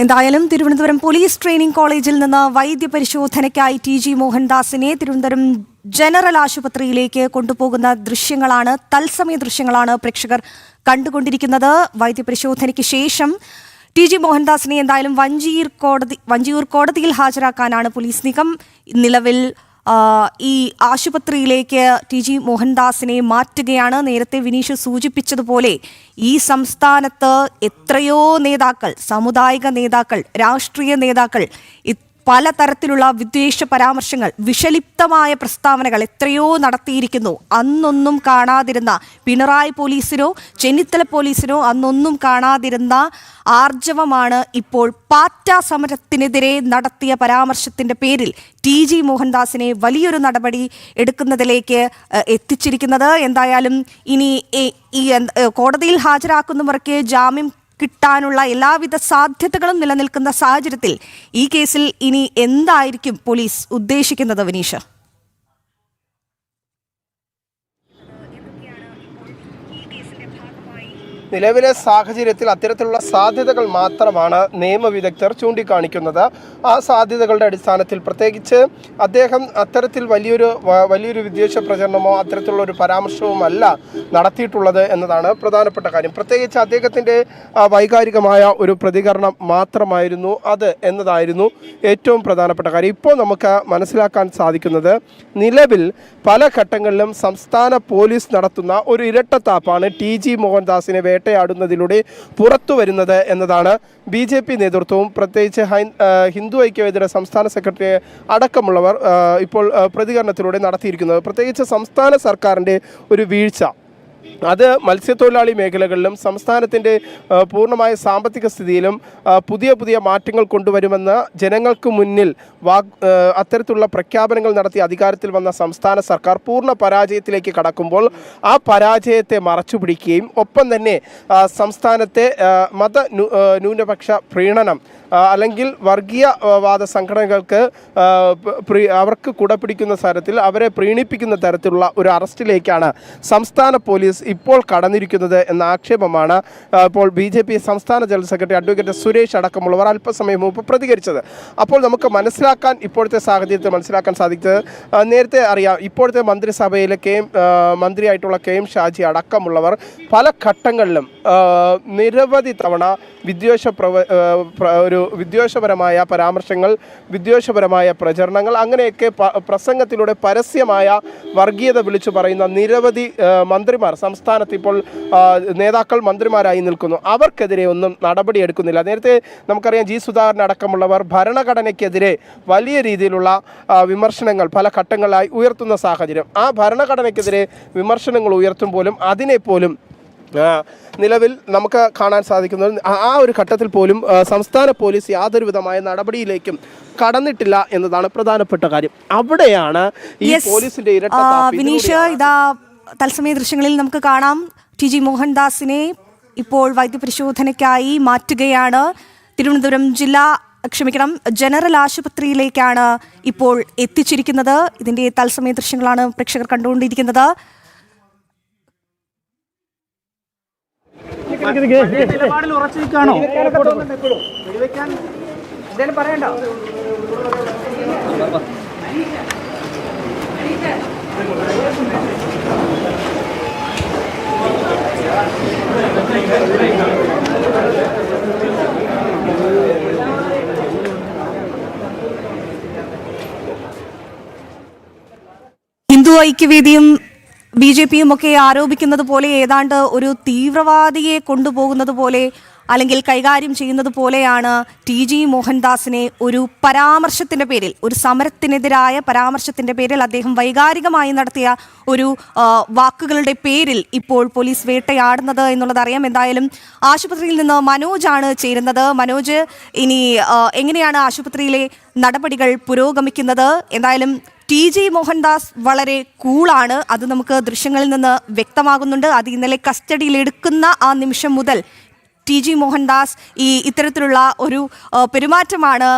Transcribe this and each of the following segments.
എന്തായാലും Thiruvananthapuram police training കോളേജിൽ നിന്ന് വൈദ്യപരിശോധനയ്ക്കായി ടി.ജി. മോഹൻദാസിനെ തിരുവനന്തപുരം ജനറൽ ആശുപത്രിയിലേക്ക് കൊണ്ടുപോകുന്ന ദൃശ്യങ്ങളാണ്, തത്സമയ ദൃശ്യങ്ങളാണ് പ്രേക്ഷകർ കണ്ടുകൊണ്ടിരിക്കുന്നത്. വൈദ്യപരിശോധനയ്ക്ക് ശേഷം ടി.ജി. മോഹൻദാസിനെ എന്തായാലും വഞ്ചിയൂർ കോടതിയിൽ ഹാജരാക്കാനാണ് പോലീസ് നീക്കം. നിലവിൽ ഈ ആശുപത്രിയിലേക്ക് ടി.ജി. മോഹൻദാസിനെ മാറ്റുകയാണ്. നേരത്തെ വിനീഷ് സൂചിപ്പിച്ചതുപോലെ ഈ സംസ്ഥാനത്ത് എത്രയോ നേതാക്കൾ, സാമുദായിക നേതാക്കൾ, രാഷ്ട്രീയ നേതാക്കൾ പലതരത്തിലുള്ള വിദ്വേഷ പരാമർശങ്ങൾ, വിഷലിപ്തമായ പ്രസ്താവനകൾ എത്രയോ നടത്തിയിരിക്കുന്നു. അന്നൊന്നും കാണാതിരുന്ന പിണറായി പോലീസിനോ ചെന്നിത്തല പോലീസിനോ അന്നൊന്നും കാണാതിരുന്ന ആർജവമാണ് ഇപ്പോൾ പാറ്റ സമരത്തിനെതിരെ നടത്തിയ പരാമർശത്തിന്റെ പേരിൽ ടി.ജി. മോഹൻദാസിനെ വലിയൊരു നടപടി എടുക്കുന്നതിലേക്ക് എത്തിച്ചിരിക്കുന്നത്. എന്തായാലും ഇനി ഈ കോടതിയിൽ ഹാജരാക്കുന്നവർക്ക് ജാമ്യം കിട്ടാനുള്ള എല്ലാവിധ സാധ്യതകളും നിലനിൽക്കുന്ന സാഹചര്യത്തിൽ ഈ കേസിൽ ഇനി എന്തായിരിക്കും പോലീസ് ഉദ്ദേശിക്കുന്നത് വിനീഷ്? നിലവിലെ സാഹചര്യത്തിൽ അത്തരത്തിലുള്ള സാധ്യതകൾ മാത്രമാണ് നിയമവിദഗ്ധർ ചൂണ്ടിക്കാണിക്കുന്നത്. ആ സാധ്യതകളുടെ അടിസ്ഥാനത്തിൽ പ്രത്യേകിച്ച് അദ്ദേഹം അത്തരത്തിൽ വലിയൊരു വിദ്വേഷ പ്രചരണമോ അത്തരത്തിലുള്ള ഒരു പരാമർശവുമല്ല നടത്തിയിട്ടുള്ളത് എന്നതാണ് പ്രധാനപ്പെട്ട കാര്യം. പ്രത്യേകിച്ച് അദ്ദേഹത്തിൻ്റെ വൈകാരികമായ ഒരു പ്രതികരണം മാത്രമായിരുന്നു അത് എന്നതായിരുന്നു ഏറ്റവും പ്രധാനപ്പെട്ട കാര്യം. ഇപ്പോൾ നമുക്ക് മനസ്സിലാക്കാൻ സാധിക്കുന്നത് നിലവിൽ പല ഘട്ടങ്ങളിലും സംസ്ഥാന പോലീസ് നടത്തുന്ന ഒരു ഇരട്ടത്താപ്പാണ് ടി.ജി. മോഹൻദാസിനെ വേട്ടയാടുന്നതിലൂടെ പുറത്തു വരുന്നത് എന്നതാണ്. ബി.ജെ.പി. നേതൃത്വവും പ്രത്യേകിച്ച് ഹിന്ദു ഐക്യവേദിയുടെ സംസ്ഥാന സെക്രട്ടറി അടക്കമുള്ളവർ ഇപ്പോൾ പ്രതികരണത്തിലൂടെ നടത്തിയിരിക്കുന്നത്. പ്രത്യേകിച്ച് സംസ്ഥാന സർക്കാരിൻ്റെ ഒരു വീഴ്ച, അത് മത്സ്യത്തൊഴിലാളി മേഖലകളിലും സംസ്ഥാനത്തിൻ്റെ പൂർണ്ണമായ സാമ്പത്തിക സ്ഥിതിയിലും പുതിയ മാറ്റങ്ങൾ കൊണ്ടുവരുമെന്ന് ജനങ്ങൾക്ക് മുന്നിൽ അത്തരത്തിലുള്ള പ്രഖ്യാപനങ്ങൾ നടത്തി അധികാരത്തിൽ വന്ന സംസ്ഥാന സർക്കാർ പൂർണ്ണ പരാജയത്തിലേക്ക് കടക്കുമ്പോൾ ആ പരാജയത്തെ മറച്ചുപിടിക്കുകയും ഒപ്പം തന്നെ സംസ്ഥാനത്തെ ന്യൂനപക്ഷ പ്രീണനം അല്ലെങ്കിൽ വർഗീയവാദ സംഘടനകൾക്ക് അവർക്ക് കുടപിടിക്കുന്ന തരത്തിൽ അവരെ പ്രീണിപ്പിക്കുന്ന തരത്തിലുള്ള ഒരു അറസ്റ്റിലേക്കാണ് സംസ്ഥാന പോലീസ് ഇപ്പോൾ കടന്നിരിക്കുന്നത് എന്ന ആക്ഷേപമാണ് ഇപ്പോൾ ബി.ജെ.പി. സംസ്ഥാന ജനറൽ സെക്രട്ടറി അഡ്വക്കേറ്റ് സുരേഷ് അടക്കമുള്ളവർ അല്പസമയം മുമ്പ് പ്രതികരിച്ചത്. അപ്പോൾ നമുക്ക് ഇപ്പോഴത്തെ സാഹചര്യത്തിൽ മനസ്സിലാക്കാൻ സാധിച്ചത്, നേരത്തെ അറിയാം, ഇപ്പോഴത്തെ മന്ത്രിസഭയിലെ മന്ത്രിയായിട്ടുള്ള കെ.എം. ഷാജി അടക്കമുള്ളവർ പല ഘട്ടങ്ങളിലും നിരവധി തവണ വിദ്വേഷപരമായ പരാമർശങ്ങൾ, വിദ്വേഷപരമായ പ്രചരണങ്ങൾ, അങ്ങനെയൊക്കെ പ്രസംഗത്തിലൂടെ പരസ്യമായ വർഗീയത വിളിച്ചു പറയുന്ന നിരവധി മന്ത്രിമാർ സംസ്ഥാനത്ത് ഇപ്പോൾ നേതാക്കൾ മന്ത്രിമാരായി നിൽക്കുന്നു. അവർക്കെതിരെ ഒന്നും നടപടിയെടുക്കുന്നില്ല. നേരത്തെ നമുക്കറിയാം ജി സുധാകരൻ അടക്കമുള്ളവർ ഭരണഘടനയ്ക്കെതിരെ വലിയ രീതിയിലുള്ള വിമർശനങ്ങൾ പല ഘട്ടങ്ങളിലായി ഉയർത്തുന്ന സാഹചര്യം. ആ ഭരണഘടനയ്ക്കെതിരെ വിമർശനങ്ങൾ ഉയർത്തുമ്പോഴും അതിനെപ്പോലും നിലവിൽ നമുക്ക് കാണാൻ സാധിക്കുന്നത് ആ ഒരു ഘട്ടത്തിൽ പോലും സംസ്ഥാന പോലീസ് യാതൊരു വിധമായ നടപടിയിലേക്കും കടന്നിട്ടില്ല എന്നതാണ് പ്രധാനപ്പെട്ട കാര്യം. അവിടെയാണ് ഈ പോലീസിന്റെ വിനീഷ്, ഇതാ തത്സമയ ദൃശ്യങ്ങളിൽ നമുക്ക് കാണാം ടി.ജി. മോഹൻദാസിനെ ഇപ്പോൾ വൈദ്യപരിശോധനയ്ക്കായി മാറ്റുകയാണ്. തിരുവനന്തപുരം ജനറൽ ആശുപത്രിയിലേക്കാണ് ഇപ്പോൾ എത്തിച്ചിരിക്കുന്നത്. ഇതിന്റെ തത്സമയ ദൃശ്യങ്ങളാണ് പ്രേക്ഷകർ കണ്ടുകൊണ്ടിരിക്കുന്നത്. ഉറച്ചിരിക്കാണോ? പറയണ്ടോ? ഹിന്ദു ഐക്യവേദിയും ബി.ജെ.പിയും ഒക്കെ ആരോപിക്കുന്നത് പോലെ ഏതാണ്ട് ഒരു തീവ്രവാദിയെ കൊണ്ടുപോകുന്നത് പോലെ അല്ലെങ്കിൽ കൈകാര്യം ചെയ്യുന്നത് പോലെയാണ് ടി.ജി. മോഹൻദാസിനെ ഒരു പരാമർശത്തിന്റെ പേരിൽ, ഒരു സമരത്തിനെതിരായ പരാമർശത്തിന്റെ പേരിൽ അദ്ദേഹം വൈകാരികമായി നടത്തിയ ഒരു വാക്കുകളുടെ പേരിൽ ഇപ്പോൾ പോലീസ് വേട്ടയാടുന്നത് എന്നുള്ളതറിയാം. എന്തായാലും ആശുപത്രിയിൽ നിന്ന് മനോജാണ് ചേരുന്നത്. മനോജ്, ഇനി എങ്ങനെയാണ് ആശുപത്രിയിലെ നടപടികൾ പുരോഗമിക്കുന്നത്? എന്തായാലും ടി.ജി. മോഹൻദാസ് വളരെ കൂളാണ്, അത് നമുക്ക് ദൃശ്യങ്ങളിൽ നിന്ന് വ്യക്തമാകുന്നുണ്ട്. അത് ഇന്നലെ കസ്റ്റഡിയിലെടുക്കുന്ന ആ നിമിഷം മുതൽ ടി.ജി. മോഹൻദാസ് ഇത്തരത്തിലുള്ള ഒരു പെരുമാറ്റമാണ്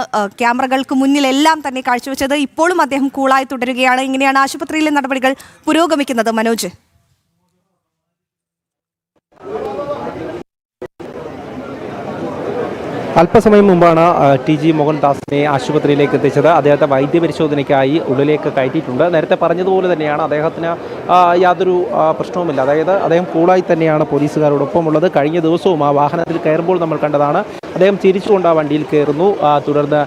ക്യാമറകൾക്ക് മുന്നിലെല്ലാം തന്നെ കാഴ്ചവെച്ചത്. ഇപ്പോഴും അദ്ദേഹം കൂളായി തുടരുകയാണ്. ഇങ്ങനെയാണ് ആശുപത്രിയിലെ നടപടികൾ പുരോഗമിക്കുന്നത്. മനോജ്, അല്പസമയം മുമ്പാണ് ടി ജി മോഹൻദാസിനെ ആശുപത്രിയിലേക്ക് എത്തിച്ചത്. അദ്ദേഹത്തെ വൈദ്യപരിശോധനയ്ക്കായി ഉള്ളിലേക്ക് കയറ്റിയിട്ടുണ്ട്. നേരത്തെ പറഞ്ഞതുപോലെ തന്നെയാണ് അദ്ദേഹത്തിന് യാതൊരു പ്രശ്നവുമില്ല. അതായത് അദ്ദേഹം കൂളായി തന്നെയാണ് പോലീസുകാരോടൊപ്പം ഉള്ളത്. കഴിഞ്ഞ ദിവസവും ആ വാഹനത്തിൽ കയറുമ്പോൾ നമ്മൾ കണ്ടതാണ്. അദ്ദേഹം ചിരിച്ചുകൊണ്ട് ആ വണ്ടിയിൽ കയറുന്നു. തുടർന്ന്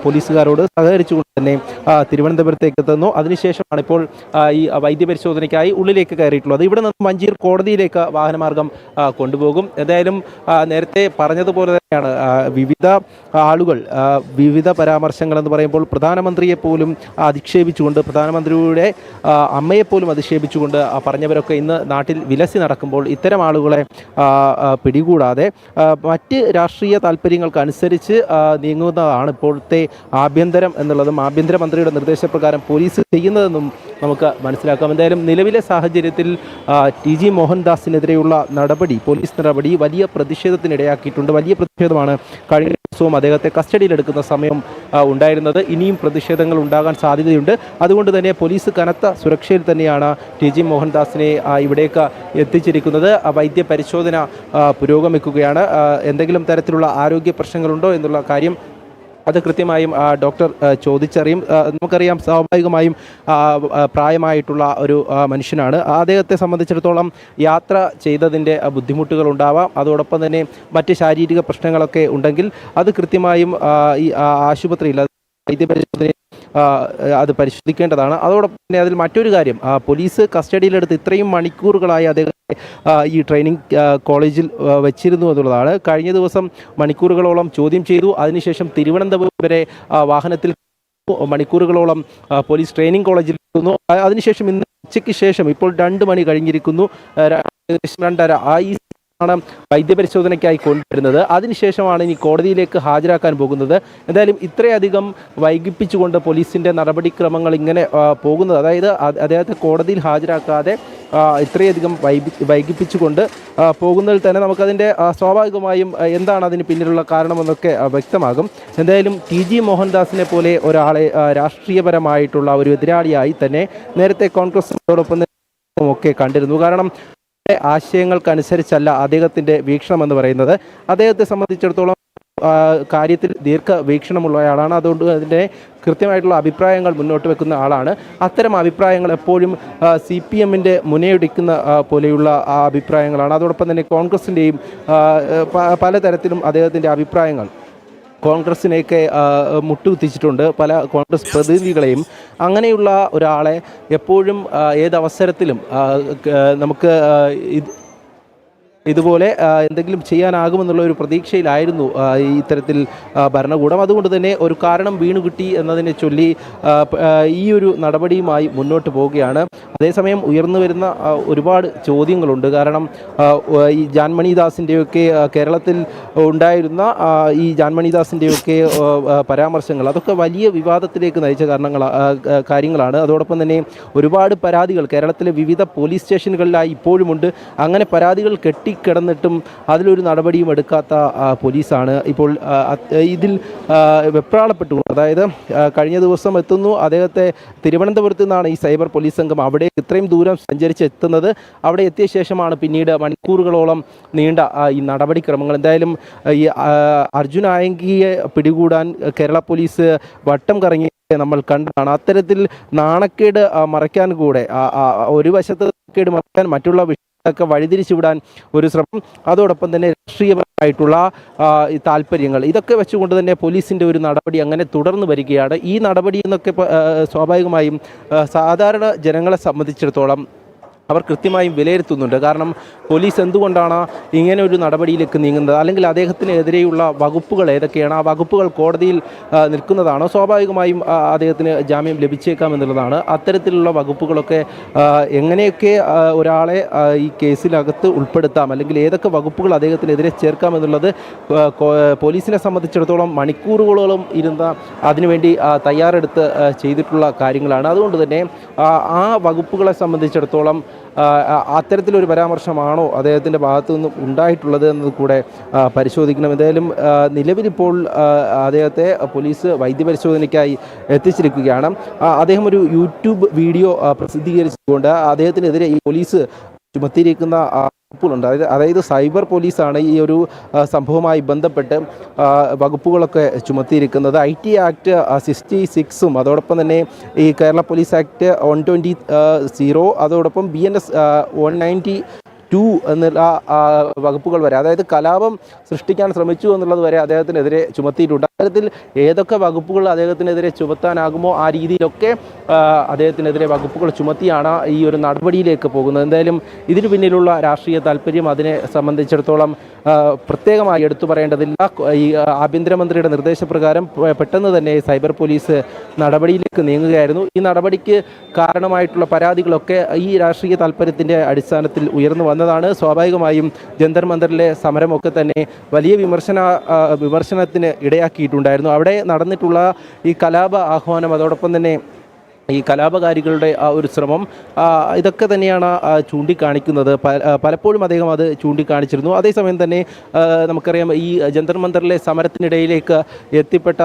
പോലീസുകാരോട് സഹകരിച്ചുകൊണ്ട് തന്നെ തിരുവനന്തപുരത്തേക്ക് എത്തുന്നു. അതിനുശേഷമാണ് ഇപ്പോൾ ഈ വൈദ്യപരിശോധനയ്ക്കായി ഉള്ളിലേക്ക് കയറിയിട്ടുള്ളത്. ഇവിടെ നിന്ന് മഞ്ചേരി കോടതിയിലേക്ക് വാഹനമാർഗം കൊണ്ടുപോകും. എന്തായാലും നേരത്തെ പറഞ്ഞതുപോലെ തന്നെയാണ് വിവിധ ആളുകൾ വിവിധ പരാമർശങ്ങൾ എന്ന് പറയുമ്പോൾ പ്രധാനമന്ത്രിയെ പോലും അധിക്ഷേപിച്ചുകൊണ്ട്, പ്രധാനമന്ത്രിയുടെ അമ്മയെപ്പോലും അധിക്ഷേപിച്ചുകൊണ്ട് പറഞ്ഞവരൊക്കെ ഇന്ന് നാട്ടിൽ വിലസി നടക്കുമ്പോൾ ഇത്തരം ആളുകളെ പിടികൂടാതെ മറ്റ് രാഷ്ട്രീയ താല്പര്യങ്ങൾക്കനുസരിച്ച് നീങ്ങുന്നതാണ് ഇപ്പോഴത്തെ ആഭ്യന്തരം എന്നുള്ളതും ആഭ്യന്തരമന്ത്രിയുടെ നിർദ്ദേശപ്രകാരം പോലീസ് ചെയ്യുന്നതെന്നും നമുക്ക് മനസ്സിലാക്കാം. എന്തായാലും നിലവിലെ സാഹചര്യത്തിൽ ടി ജി മോഹൻദാസിനെതിരെയുള്ള നടപടി, പോലീസ് നടപടി വലിയ പ്രതിഷേധത്തിനിടയാക്കിയിട്ടുണ്ട്. വലിയ പ്രതിഷേധമാണ് കഴിഞ്ഞ ദിവസവും അദ്ദേഹത്തെ കസ്റ്റഡിയിലെടുക്കുന്ന സമയം ഉണ്ടായിരുന്നത്. ഇനിയും പ്രതിഷേധങ്ങൾ ഉണ്ടാകാൻ സാധ്യതയുണ്ട്. അതുകൊണ്ട് തന്നെ പോലീസ് കനത്ത സുരക്ഷയിൽ തന്നെയാണ് ടി ജി മോഹൻദാസിനെ ഇവിടേക്ക് എത്തിച്ചിരിക്കുന്നത്. വൈദ്യ പരിശോധന പുരോഗമിക്കുകയാണ്. എന്തെങ്കിലും തരത്തിലുള്ള ആരോഗ്യ പ്രശ്നങ്ങളുണ്ടോ എന്നുള്ള കാര്യം അത് കൃത്യമായും ഡോക്ടർ ചോദിച്ചറിയും. നമുക്കറിയാം, സ്വാഭാവികമായും പ്രായമായിട്ടുള്ള ഒരു മനുഷ്യനാണ്. അദ്ദേഹത്തെ സംബന്ധിച്ചിടത്തോളം യാത്ര ചെയ്തതിൻ്റെ ബുദ്ധിമുട്ടുകൾ ഉണ്ടാവാം. അതോടൊപ്പം തന്നെ മറ്റ് ശാരീരിക പ്രശ്നങ്ങളൊക്കെ ഉണ്ടെങ്കിൽ അത് കൃത്യമായും ഈ ആശുപത്രിയിൽ വൈദ്യപരിശോധന അത് പരിശോധിക്കേണ്ടതാണ്. അതോടൊപ്പം തന്നെ അതിൽ മറ്റൊരു കാര്യം, പോലീസ് കസ്റ്റഡിയിലെടുത്ത് ഇത്രയും മണിക്കൂറുകളായി അദ്ദേഹത്തെ ഈ ട്രെയിനിങ് കോളേജിൽ വെച്ചിരുന്നു എന്നുള്ളതാണ്. കഴിഞ്ഞ ദിവസം മണിക്കൂറുകളോളം ചോദ്യം ചെയ്തു. അതിനുശേഷം തിരുവനന്തപുരം വരെ വാഹനത്തിൽ മണിക്കൂറുകളോളം പോലീസ് ട്രെയിനിങ് കോളേജിൽ എത്തുന്നു. അതിനുശേഷം ഇന്ന് ഉച്ചയ്ക്ക് ശേഷം ഇപ്പോൾ 2 മണി കഴിഞ്ഞിരിക്കുന്നു, 2:30 ഈ ാണ് വൈദ്യപരിശോധനയ്ക്കായി കൊണ്ടുവരുന്നത്. അതിനുശേഷമാണ് ഇനി കോടതിയിലേക്ക് ഹാജരാക്കാൻ പോകുന്നത്. എന്തായാലും ഇത്രയധികം വൈകിപ്പിച്ചുകൊണ്ട് പോലീസിൻ്റെ നടപടിക്രമങ്ങൾ ഇങ്ങനെ പോകുന്നത്, അതായത് അദ്ദേഹത്തെ കോടതിയിൽ ഹാജരാക്കാതെ ഇത്രയധികം വൈകിപ്പിച്ചുകൊണ്ട് പോകുന്നതിൽ തന്നെ നമുക്കതിൻ്റെ സ്വാഭാവികമായും എന്താണ് അതിന് പിന്നിലുള്ള കാരണമെന്നൊക്കെ വ്യക്തമാകും. എന്തായാലും ടി ജി മോഹൻദാസിനെ പോലെ ഒരാളെ രാഷ്ട്രീയപരമായിട്ടുള്ള ഒരു എതിരാളിയായി തന്നെ നേരത്തെ കോൺഗ്രസിനോടൊപ്പം ഒക്കെ കണ്ടിരുന്നു. കാരണം ആശയങ്ങൾക്കനുസരിച്ചല്ല അദ്ദേഹത്തിൻ്റെ വീക്ഷണം എന്ന് പറയുന്നത്. അദ്ദേഹത്തെ സംബന്ധിച്ചിടത്തോളം കാര്യത്തിൽ ദീർഘവീക്ഷണമുള്ളയാളാണ്. അതുകൊണ്ട് അതിൻ്റെ കൃത്യമായിട്ടുള്ള അഭിപ്രായങ്ങൾ മുന്നോട്ട് വെക്കുന്ന ആളാണ്. അത്തരം അഭിപ്രായങ്ങൾ എപ്പോഴും CPM-ൻ്റെ മുനയൊടിക്കുന്ന പോലെയുള്ള അഭിപ്രായങ്ങളാണ്. അതോടൊപ്പം തന്നെ കോൺഗ്രസിൻ്റെയും പലതരത്തിലും അദ്ദേഹത്തിൻ്റെ അഭിപ്രായങ്ങൾ കോൺഗ്രസിനെയൊക്കെ മുട്ടുകുത്തിച്ചിട്ടുണ്ട്, പല കോൺഗ്രസ് പ്രതിനിധികളെയും. അങ്ങനെയുള്ള ഒരാളെ എപ്പോഴും ഏതവസരത്തിലും നമുക്ക് ഇതുപോലെ എന്തെങ്കിലും ചെയ്യാനാകുമെന്നുള്ള ഒരു പ്രതീക്ഷയിലായിരുന്നു ഇത്തരത്തിൽ ഭരണകൂടം. അതുകൊണ്ട് തന്നെ ഒരു കാരണം വീണുകിട്ടി എന്നതിനെ ചൊല്ലി ഈ ഒരു നടപടിയുമായി മുന്നോട്ട് പോവുകയാണ്. അതേസമയം ഉയർന്നു വരുന്ന ഒരുപാട് ചോദ്യങ്ങളുണ്ട്. കാരണം ഈ ജാൻമണിദാസിൻ്റെയൊക്കെ കേരളത്തിൽ ഉണ്ടായിരുന്ന ഈ ജാൻമണിദാസിൻ്റെയൊക്കെ പരാമർശങ്ങൾ അതൊക്കെ വലിയ വിവാദത്തിലേക്ക് നയിച്ച കാര്യങ്ങളാണ്. അതോടൊപ്പം തന്നെ ഒരുപാട് പരാതികൾ കേരളത്തിലെ വിവിധ പോലീസ് സ്റ്റേഷനുകളിലായി ഇപ്പോഴുമുണ്ട്. അങ്ങനെ പരാതികൾ കിടന്നിട്ടും അതിലൊരു നടപടിയും എടുക്കാത്ത പോലീസാണ് ഇപ്പോൾ ഇതിൽ വെപ്രാളപ്പെട്ടുകൊണ്ട്. അതായത് കഴിഞ്ഞ ദിവസം എത്തുന്നു, അദ്ദേഹത്തെ തിരുവനന്തപുരത്ത് നിന്നാണ് ഈ സൈബർ പോലീസ് സംഘം അവിടെ ഇത്രയും ദൂരം സഞ്ചരിച്ച് എത്തുന്നത്. അവിടെ എത്തിയ ശേഷമാണ് പിന്നീട് മണിക്കൂറുകളോളം നീണ്ട ഈ നടപടിക്രമങ്ങൾ. എന്തായാലും ഈ അർജുൻ ആയങ്കിയെ പിടികൂടാൻ കേരള പോലീസ് വട്ടം കറങ്ങി നമ്മൾ കണ്ടതാണ്. അത്തരത്തിൽ നാണക്കേട് മറയ്ക്കാൻ കൂടെ ഒരു വശത്ത് നാണക്കേട് മറയ്ക്കാൻ മറ്റുള്ള ഒക്കെ വഴിതിരിച്ചുവിടാൻ ഒരു ശ്രമം, അതോടൊപ്പം തന്നെ രാഷ്ട്രീയപരമായിട്ടുള്ള താല്പര്യങ്ങൾ, ഇതൊക്കെ വെച്ചുകൊണ്ട് തന്നെ പോലീസിൻ്റെ ഒരു നടപടി അങ്ങനെ തുടർന്ന് വരികയാണ്. ഈ നടപടി എന്നൊക്കെ സ്വാഭാവികമായും സാധാരണ ജനങ്ങളെ സംബന്ധിച്ചിടത്തോളം അവർ കൃത്യമായും വിലയിരുത്തുന്നുണ്ട്. കാരണം പോലീസ് എന്തുകൊണ്ടാണ് ഇങ്ങനെ ഒരു നടപടിയിലേക്ക് നീങ്ങുന്നത്, അല്ലെങ്കിൽ അദ്ദേഹത്തിനെതിരെയുള്ള വകുപ്പുകൾ ഏതൊക്കെയാണ്, ആ വകുപ്പുകൾ കോടതിയിൽ നിൽക്കുന്നതാണോ, സ്വാഭാവികമായും അദ്ദേഹത്തിന് ജാമ്യം ലഭിച്ചേക്കാം എന്നുള്ളതാണ്. അത്തരത്തിലുള്ള വകുപ്പുകളൊക്കെ എങ്ങനെയൊക്കെ ഒരാളെ ഈ കേസിനകത്ത് ഉൾപ്പെടുത്താം, അല്ലെങ്കിൽ ഏതൊക്കെ വകുപ്പുകൾ അദ്ദേഹത്തിനെതിരെ ചേർക്കാം എന്നുള്ളത് പോലീസിനെ സംബന്ധിച്ചിടത്തോളം മണിക്കൂറുകളോളം ഇരുന്ന അതിനുവേണ്ടി തയ്യാറെടുത്ത് ചെയ്തിട്ടുള്ള കാര്യങ്ങളാണ്. അതുകൊണ്ട് തന്നെ ആ വകുപ്പുകളെ സംബന്ധിച്ചിടത്തോളം അത്തരത്തിലൊരു പരാമർശമാണോ അദ്ദേഹത്തിൻ്റെ ഭാഗത്തു നിന്നും ഉണ്ടായിട്ടുള്ളത് എന്നത് കൂടെ പരിശോധിക്കണം. എന്തായാലും നിലവിലിപ്പോൾ അദ്ദേഹത്തെ പോലീസ് വൈദ്യപരിശോധനയ്ക്കായി എത്തിച്ചിരിക്കുകയാണ്. അദ്ദേഹം ഒരു യൂട്യൂബ് വീഡിയോ പ്രസിദ്ധീകരിച്ചുകൊണ്ട് അദ്ദേഹത്തിനെതിരെ ഈ പോലീസ് ചുമത്തിയിരിക്കുന്ന വകുപ്പുകളുണ്ട്. അതായത് സൈബർ പോലീസാണ് ഈ ഒരു സംഭവവുമായി ബന്ധപ്പെട്ട് വകുപ്പുകളൊക്കെ ചുമത്തിയിരിക്കുന്നത്. IT ആക്ട് 66ഉം അതോടൊപ്പം തന്നെ ഈ കേരള പോലീസ് ആക്ട് 120(0) അതോടൊപ്പം BNS 192 എന്നുള്ള വകുപ്പുകൾ വരെ, അതായത് കലാപം സൃഷ്ടിക്കാൻ ശ്രമിച്ചു എന്നുള്ളത് വരെ അദ്ദേഹത്തിനെതിരെ ചുമത്തിയിട്ടുണ്ട്. അത്തരത്തിൽ ഏതൊക്കെ വകുപ്പുകൾ അദ്ദേഹത്തിനെതിരെ ചുമത്താനാകുമോ ആ രീതിയിലൊക്കെ അദ്ദേഹത്തിനെതിരെ വകുപ്പുകൾ ചുമത്തിയാണ് ഈ ഒരു നടപടിയിലേക്ക് പോകുന്നത്. എന്തായാലും ഇതിനു പിന്നിലുള്ള രാഷ്ട്രീയ താല്പര്യം അതിനെ സംബന്ധിച്ചിടത്തോളം പ്രത്യേകമായി എടുത്തു പറയേണ്ടതില്ല. ഈ ആഭ്യന്തരമന്ത്രിയുടെ നിർദ്ദേശപ്രകാരം പെട്ടെന്ന് തന്നെ സൈബർ പോലീസ് നടപടിയിലേക്ക് നീങ്ങുകയായിരുന്നു. ഈ നടപടിക്ക് കാരണമായിട്ടുള്ള പരാതികളൊക്കെ ഈ രാഷ്ട്രീയ താല്പര്യത്തിൻ്റെ അടിസ്ഥാനത്തിൽ ഉയർന്നു വന്നതാണ്. സ്വാഭാവികമായും ജന്തർ മന്ദറിലെ സമരമൊക്കെ തന്നെ വലിയ വിമർശനത്തിന് ഇടയാക്കിയിട്ടുണ്ടായിരുന്നു. അവിടെ നടന്നിട്ടുള്ള ഈ കലാപ ആഹ്വാനം, അതോടൊപ്പം തന്നെ ഈ കലാപകാരികളുടെ ആ ഒരു ശ്രമം, ഇതൊക്കെ തന്നെയാണ് ചൂണ്ടിക്കാണിക്കുന്നത്. പലപ്പോഴും അദ്ദേഹം അത് ചൂണ്ടിക്കാണിച്ചിരുന്നു. അതേസമയം തന്നെ നമുക്കറിയാം, ഈ ജന്തർ മന്ദറിലെ സമരത്തിനിടയിലേക്ക് എത്തിപ്പെട്ട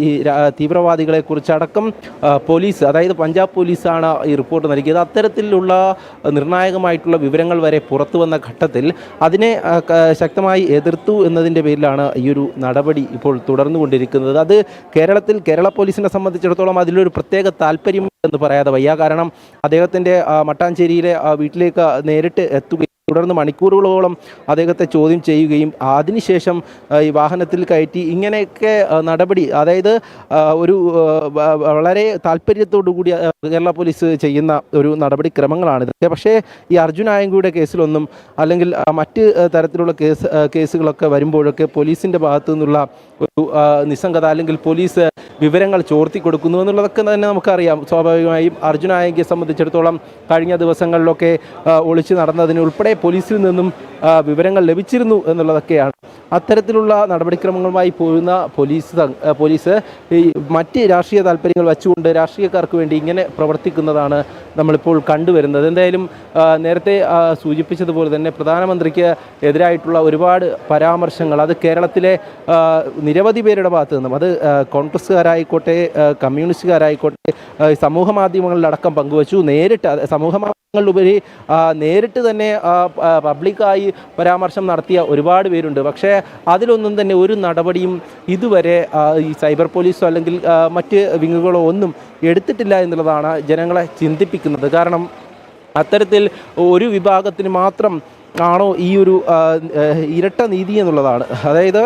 ഈ തീവ്രവാദികളെക്കുറിച്ചടക്കം പോലീസ്, അതായത് പഞ്ചാബ് പോലീസാണ് ഈ റിപ്പോർട്ട് നൽകിയത്. അത്തരത്തിലുള്ള നിർണായകമായിട്ടുള്ള വിവരങ്ങൾ വരെ പുറത്തു വന്ന ഘട്ടത്തിൽ അതിനെ ശക്തമായി എതിർത്തു എന്നതിൻ്റെ പേരിലാണ് ഈ ഒരു നടപടി ഇപ്പോൾ തുടർന്നുകൊണ്ടിരിക്കുന്നത്. അത് കേരള പോലീസിനെ സംബന്ധിച്ചിടത്തോളം അതിലൊരു പ്രത്യേക താല്പര്യം എന്ന് പറയാതെ വയ്യ. കാരണം അദ്ദേഹത്തിൻ്റെ മട്ടാഞ്ചേരിയിലെ വീട്ടിലേക്ക് നേരിട്ട് എത്തുകയും തുടർന്ന് മണിക്കൂറുകളോളം അദ്ദേഹത്തെ ചോദ്യം ചെയ്യുകയും അതിനുശേഷം ഈ വാഹനത്തിൽ കയറ്റി ഇങ്ങനെയൊക്കെ നടപടി, അതായത് ഒരു വളരെ താല്പര്യത്തോടു കൂടി കേരള പോലീസ് ചെയ്യുന്ന ഒരു നടപടിക്രമങ്ങളാണിത്. പക്ഷേ ഈ അർജുൻ ആയങ്കുയുടെ കേസിലൊന്നും, അല്ലെങ്കിൽ മറ്റ് തരത്തിലുള്ള കേസുകളൊക്കെ വരുമ്പോഴൊക്കെ പോലീസിൻ്റെ ഭാഗത്തു നിന്നുള്ള ഒരു നിസ്സംഗത, അല്ലെങ്കിൽ പോലീസ് വിവരങ്ങൾ ചോർത്തി കൊടുക്കുന്നു എന്നുള്ളതൊക്കെ തന്നെ നമുക്കറിയാം. സ്വാഭാവികമായും അർജുൻ ആയങ്കയെ സംബന്ധിച്ചിടത്തോളം കഴിഞ്ഞ ദിവസങ്ങളിലൊക്കെ ഒളിച്ചു നടന്നതിന് ഉൾപ്പെടെ പോലീസിൽ നിന്നും വിവരങ്ങൾ ലഭിച്ചിരുന്നു എന്നുള്ളതൊക്കെയാണ്. അത്തരത്തിലുള്ള നടപടിക്രമങ്ങളുമായി പോകുന്ന പോലീസ് ഈ മറ്റ് രാഷ്ട്രീയ താല്പര്യങ്ങൾ വച്ചുകൊണ്ട് രാഷ്ട്രീയക്കാർക്ക് വേണ്ടി ഇങ്ങനെ പ്രവർത്തിക്കുന്നതാണ് നമ്മളിപ്പോൾ കണ്ടുവരുന്നത്. എന്തായാലും നേരത്തെ സൂചിപ്പിച്ചതുപോലെ തന്നെ പ്രധാനമന്ത്രിക്ക് എതിരായിട്ടുള്ള ഒരുപാട് പരാമർശങ്ങൾ, അത് കേരളത്തിലെ നിരവധി പേരുടെ ഭാഗത്തു നിന്നും, അത് കോൺഗ്രസ്സുകാരായിക്കോട്ടെ കമ്മ്യൂണിസ്റ്റുകാരായിക്കോട്ടെ സമൂഹ മാധ്യമങ്ങളിലടക്കം പങ്കുവച്ചു. നേരിട്ട് സമൂഹ മാധ്യമങ്ങളിലുപരി നേരിട്ട് തന്നെ പബ്ലിക്കായി പരാമർശം നടത്തിയ ഒരുപാട് പേരുണ്ട്. പക്ഷേ അതിലൊന്നും തന്നെ ഒരു നടപടിയും ഇതുവരെ ഈ സൈബർ പോലീസോ അല്ലെങ്കിൽ മറ്റ് വിങ്ങുകളോ ഒന്നും എടുത്തിട്ടില്ല എന്നുള്ളതാണ് ജനങ്ങളെ ചിന്തിപ്പിക്കുന്നത്. കാരണം അത്തരത്തിൽ ഒരു വിഭാഗത്തിന് മാത്രം ആണോ ഈ ഒരു ഇരട്ട നീതി എന്നുള്ളതാണ്. അതായത്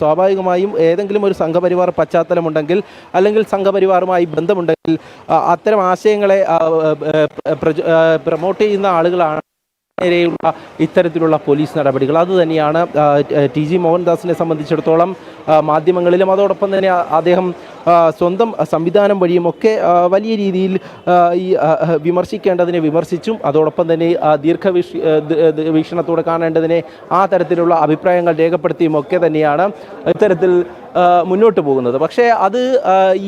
സ്വാഭാവികമായും ഏതെങ്കിലും ഒരു സംഘപരിവാർ പശ്ചാത്തലമുണ്ടെങ്കിൽ, അല്ലെങ്കിൽ സംഘപരിവാറുമായി ബന്ധമുണ്ടെങ്കിൽ, അത്തരം ആശയങ്ങളെ പ്രൊമോട്ട് ചെയ്യുന്ന ആളുകളാണ് നേരെയുള്ള ഇത്തരത്തിലുള്ള പോലീസ് നടപടികൾ. അതുതന്നെയാണ് TG മോഹൻദാസിനെ സംബന്ധിച്ചിടത്തോളം മാധ്യമങ്ങളിലും അതോടൊപ്പം തന്നെ അദ്ദേഹം സ്വന്തം സംവിധാനം വഴിയും ഒക്കെ വലിയ രീതിയിൽ ഈ വിമർശിക്കേണ്ടതിനെ വിമർശിച്ചും, അതോടൊപ്പം തന്നെ വീക്ഷണത്തോടെ കാണേണ്ടതിനെ ആ തരത്തിലുള്ള അഭിപ്രായങ്ങൾ രേഖപ്പെടുത്തിയും ഒക്കെ തന്നെയാണ് ഇത്തരത്തിൽ മുന്നോട്ട് പോകുന്നത്. പക്ഷേ അത്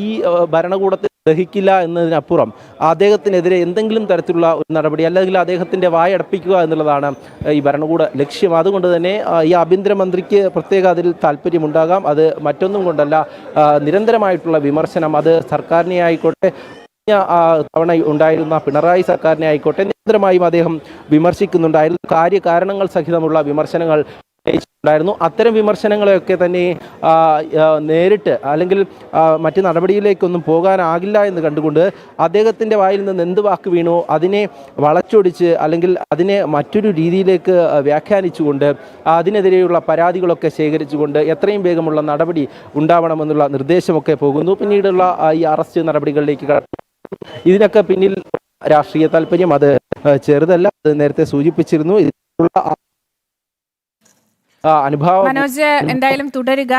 ഈ ഭരണകൂടത്തിൽ ദഹിക്കില്ല എന്നതിനപ്പുറം അദ്ദേഹത്തിനെതിരെ എന്തെങ്കിലും തരത്തിലുള്ള ഒരു നടപടി, അല്ലെങ്കിൽ അദ്ദേഹത്തിൻ്റെ വായടപ്പിക്കുക എന്നുള്ളതാണ് ഈ ഭരണകൂട ലക്ഷ്യം. അതുകൊണ്ട് തന്നെ ഈ ആഭ്യന്തരമന്ത്രിക്ക് പ്രത്യേക അതിൽ താല്പര്യമുണ്ടാകാം. അത് മറ്റൊന്നും കൊണ്ടല്ല, നിരന്തരമായിട്ടുള്ള വിമർശനം, അത് സർക്കാരിനെ ആയിക്കോട്ടെ, തവണ ഉണ്ടായിരുന്ന പിണറായി സർക്കാരിനെ ആയിക്കോട്ടെ, നിരന്തരമായും അദ്ദേഹം വിമർശിക്കുന്നുണ്ടായിരുന്നു. കാര്യകാരണങ്ങൾ സഹിതമുള്ള വിമർശനങ്ങൾ ഉണ്ടായിരുന്നു. അത്തരം വിമർശനങ്ങളെയൊക്കെ തന്നെ നേരിട്ട്, അല്ലെങ്കിൽ മറ്റ് നടപടിയിലേക്കൊന്നും പോകാനാകില്ല എന്ന് കണ്ടുകൊണ്ട് അദ്ദേഹത്തിൻ്റെ വായിൽ നിന്ന് എന്ത് വാക്ക് വീണോ അതിനെ വളച്ചൊടിച്ച്, അല്ലെങ്കിൽ അതിനെ മറ്റൊരു രീതിയിലേക്ക് വ്യാഖ്യാനിച്ചുകൊണ്ട് അതിനെതിരെയുള്ള പരാതികളൊക്കെ ശേഖരിച്ചുകൊണ്ട് എത്രയും വേഗമുള്ള നടപടി ഉണ്ടാവണമെന്നുള്ള നിർദ്ദേശമൊക്കെ പോകുന്നു. പിന്നീടുള്ള ഈ അറസ്റ്റ് നടപടികളിലേക്ക് ഇതിനൊക്കെ പിന്നിൽ രാഷ്ട്രീയ താല്പര്യം അത് ചെറുതല്ല. അത് നേരത്തെ സൂചിപ്പിച്ചിരുന്നു. ഇതിനുള്ള അനുഭവം മനോജ് എന്തായാലും തുടരുക.